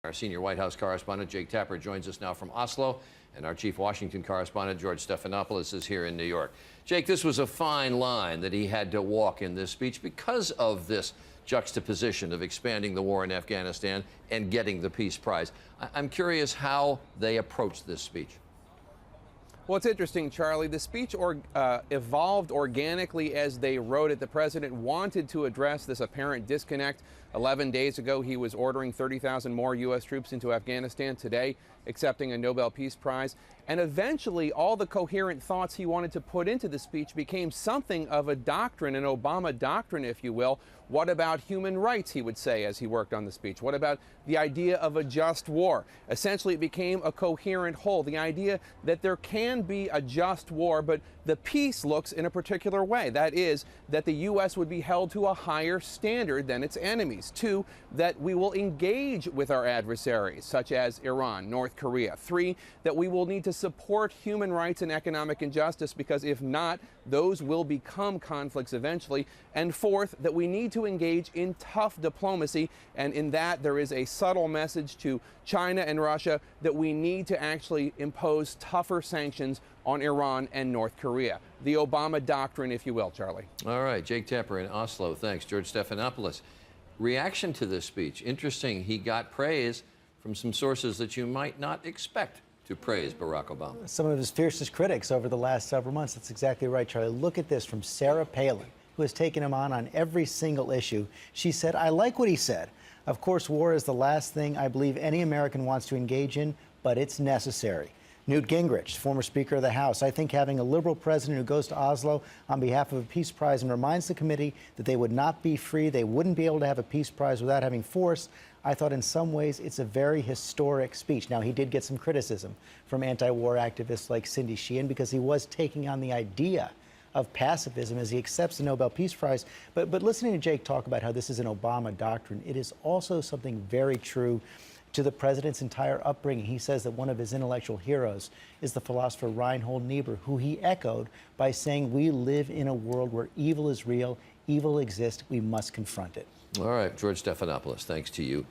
Our senior White House correspondent, Jake Tapper, joins us now from Oslo, and our chief Washington correspondent, George Stephanopoulos, is here in New York. Jake, this was a fine line that he had to walk in this speech because of this juxtaposition of expanding the war in Afghanistan and getting the Peace Prize. I'm curious how they approached this speech. Well, it's interesting, Charlie. The speech evolved organically as they wrote it. The president wanted to address this apparent disconnect. 11 days ago, he was ordering 30,000 more U.S. troops into Afghanistan. Today, accepting a Nobel Peace Prize. And eventually, all the coherent thoughts he wanted to put into the speech became something of a doctrine, an Obama doctrine, if you will. What about human rights, he would say, as he worked on the speech? What about the idea of a just war? Essentially, it became a coherent whole. The idea that there can be a just war, but the peace looks in a particular way. That is, that the U.S. would be held to a higher standard than its enemies. 2, that we will engage with our adversaries, such as Iran, North Korea. 3, that we will need to support human rights and economic injustice, because if not, those will become conflicts eventually. And 4th, that we need to engage in tough diplomacy, and in that there is a subtle message to China and Russia that we need to actually impose tougher sanctions on Iran and North Korea. The Obama doctrine, if you will, Charlie. All right, Jake Tapper in Oslo. Thanks. George Stephanopoulos. Reaction to this speech. Interesting, he got praise from some sources that you might not expect to praise Barack Obama. Some of his fiercest critics over the last several months. That's exactly right, Charlie. Look at this from Sarah Palin, who has taken him on every single issue. She said, "I like what he said. Of course, war is the last thing I believe any American wants to engage in, but it's necessary." Newt Gingrich, former Speaker of the House, "I think having a liberal president who goes to Oslo on behalf of a peace prize and reminds the committee that they would not be free, they wouldn't be able to have a peace prize without having force. I thought in some ways it's a very historic speech." Now, he did get some criticism from anti-war activists like Cindy Sheehan because he was taking on the idea of pacifism as he accepts the Nobel Peace Prize. But listening to Jake talk about how this is an Obama doctrine, it is also something very true to the president's entire upbringing. He says that one of his intellectual heroes is the philosopher Reinhold Niebuhr, who he echoed by saying, "We live in a world where evil is real, evil exists, we must confront it." All right, George Stephanopoulos, thanks to you.